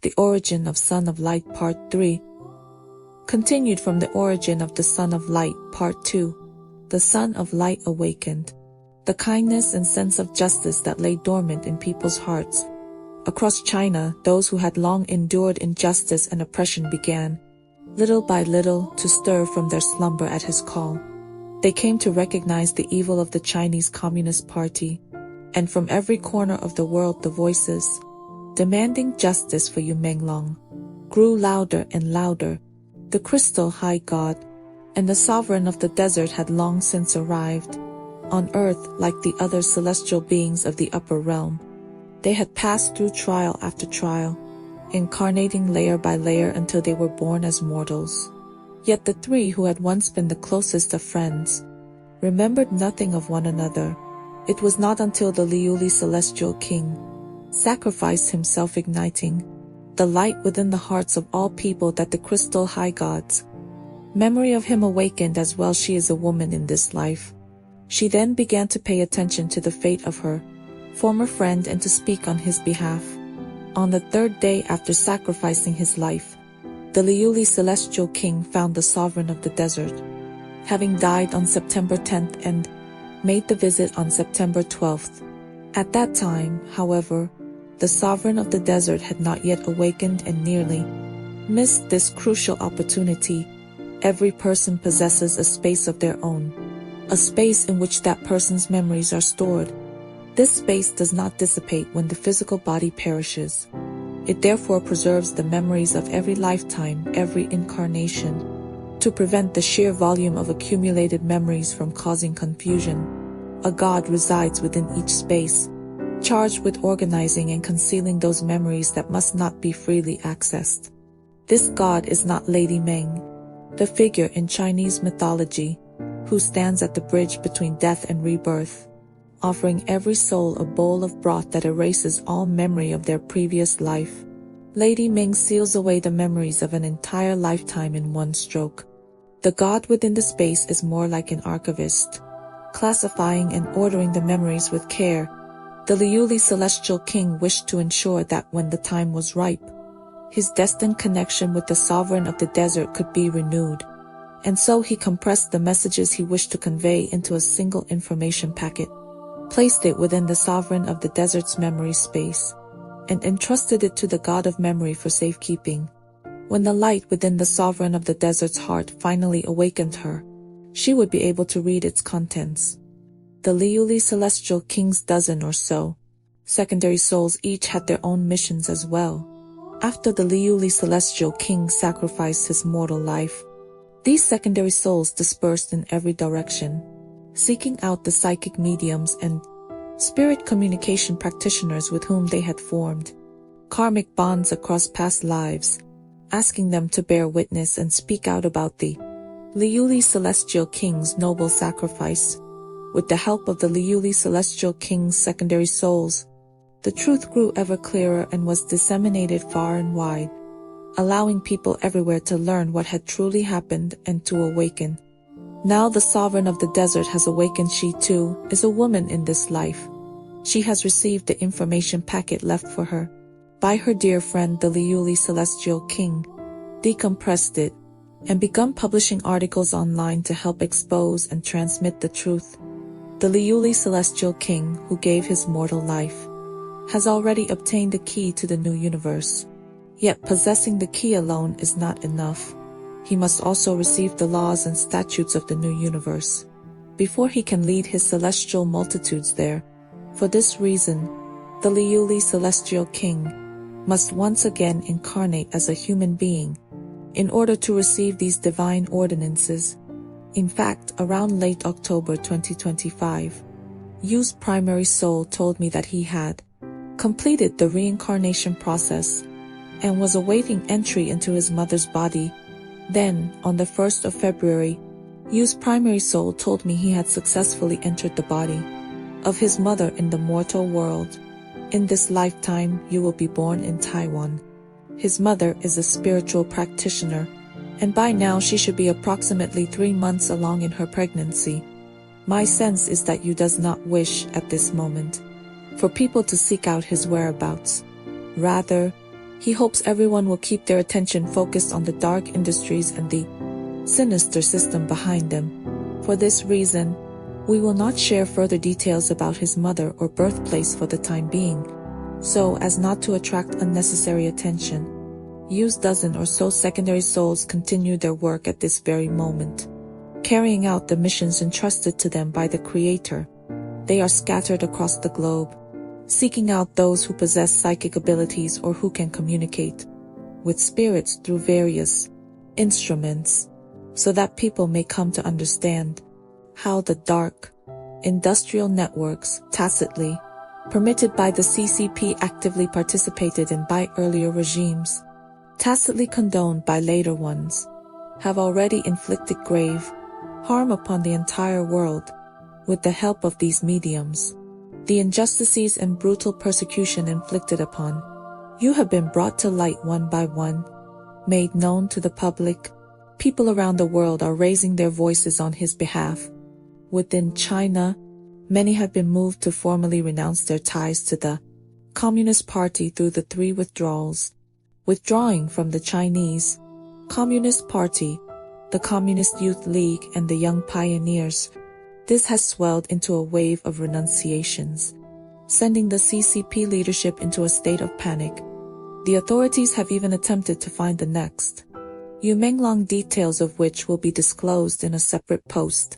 The Origin of Son of Light Part 3. Continued from The Origin of the Son of Light Part 2. The Son of Light awakened. The kindness and sense of justice that lay dormant in people's hearts. Across China, those who had long endured injustice and oppression began, little by little, to stir from their slumber at his call. They came to recognize the evil of the Chinese Communist Party, and from every corner of the world the voices, demanding justice for Yumenglong, grew louder and louder. The crystal high god and the sovereign of the desert had long since arrived. On earth, like the other celestial beings of the upper realm, they had passed through trial after trial, incarnating layer by layer until they were born as mortals. Yet the three who had once been the closest of friends remembered nothing of one another. It was not until the Liuli Celestial King sacrificed himself, igniting the light within the hearts of all people, that the crystal high god's memory of him awakened. As well, she is a woman in this life. She then began to pay attention to the fate of her former friend and to speak on his behalf. On the third day after sacrificing his life, the Liuli Celestial King found the sovereign of the desert, having died on September 10th, and made the visit on September 12th. At that time, however, the sovereign of the desert had not yet awakened and nearly missed this crucial opportunity. Every person possesses a space of their own, a space in which that person's memories are stored. This space does not dissipate when the physical body perishes. It therefore preserves the memories of every lifetime, every incarnation. To prevent the sheer volume of accumulated memories from causing confusion, a god resides within each space, charged with organizing and concealing those memories that must not be freely accessed. This god is not Lady Meng, the figure in Chinese mythology, who stands at the bridge between death and rebirth, offering every soul a bowl of broth that erases all memory of their previous life. Lady Meng seals away the memories of an entire lifetime in one stroke. The god within the space is more like an archivist, classifying and ordering the memories with care. The Liuli Celestial King wished to ensure that when the time was ripe, his destined connection with the sovereign of the desert could be renewed. And so he compressed the messages he wished to convey into a single information packet, placed it within the sovereign of the desert's memory space, and entrusted it to the god of memory for safekeeping. When the light within the sovereign of the desert's heart finally awakened her, she would be able to read its contents. The Liuli Celestial King's dozen or so secondary souls each had their own missions as well. After the Liuli Celestial King sacrificed his mortal life, these secondary souls dispersed in every direction, seeking out the psychic mediums and spirit communication practitioners with whom they had formed karmic bonds across past lives, asking them to bear witness and speak out about the Liuli Celestial King's noble sacrifice. With the help of the Liuli Celestial King's secondary souls, the truth grew ever clearer and was disseminated far and wide, allowing people everywhere to learn what had truly happened and to awaken. Now the sovereign of the desert has awakened. She too is a woman in this life. She has received the information packet left for her by her dear friend the Liuli Celestial King, decompressed it, and begun publishing articles online to help expose and transmit the truth. The Liuli Celestial King, who gave his mortal life, has already obtained the key to the new universe. Yet possessing the key alone is not enough. He must also receive the laws and statutes of the new universe before he can lead his celestial multitudes there. For this reason, the Liuli Celestial King must once again incarnate as a human being in order to receive these divine ordinances. In fact, around late October 2025, Yu's primary soul told me that he had completed the reincarnation process and was awaiting entry into his mother's body. Then, on the 1st of February, Yu's primary soul told me he had successfully entered the body of his mother in the mortal world. In this lifetime, Yu will be born in Taiwan. His mother is a spiritual practitioner, and by now she should be approximately 3 months along in her pregnancy. My sense is that Yu does not wish, at this moment, for people to seek out his whereabouts. Rather, He hopes everyone will keep their attention focused on the dark industries and the sinister system behind them. For this reason, we will not share further details about his mother or birthplace for the time being, so as not to attract unnecessary attention. Yu's dozen or so secondary souls continue their work at this very moment, carrying out the missions entrusted to them by the Creator. They are scattered across the globe, seeking out those who possess psychic abilities or who can communicate with spirits through various instruments, so that people may come to understand how the dark industrial networks, tacitly permitted by the CCP, actively participated in by earlier regimes, tacitly condoned by later ones, have already inflicted grave harm upon the entire world. With the help of these mediums, the injustices and brutal persecution inflicted upon you have been brought to light one by one, made known to the public. People around the world are raising their voices on his behalf. Within China, many have been moved to formally renounce their ties to the Communist Party through the three withdrawals: withdrawing from the Chinese Communist Party, the Communist Youth League, and the Young Pioneers. This has swelled into a wave of renunciations, sending the CCP leadership into a state of panic. The authorities have even attempted to find the next Yumenglong, details of which will be disclosed in a separate post,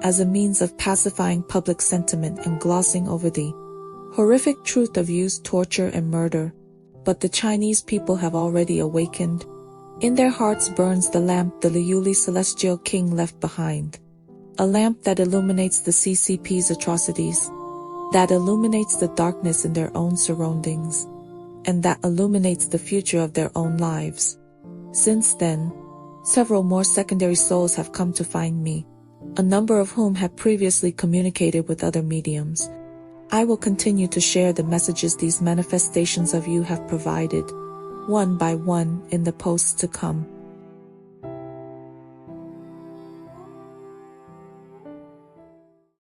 as a means of pacifying public sentiment and glossing over the horrific truth of Yu's torture and murder. But the Chinese people have already awakened. In their hearts burns the lamp the Liuli celestial king left behind, a lamp that illuminates the CCP's atrocities, that illuminates the darkness in their own surroundings, and that illuminates the future of their own lives. Since then, several more secondary souls have come to find me, a number of whom had previously communicated with other mediums. I will continue to share the messages these manifestations of you have provided, one by one, in the posts to come.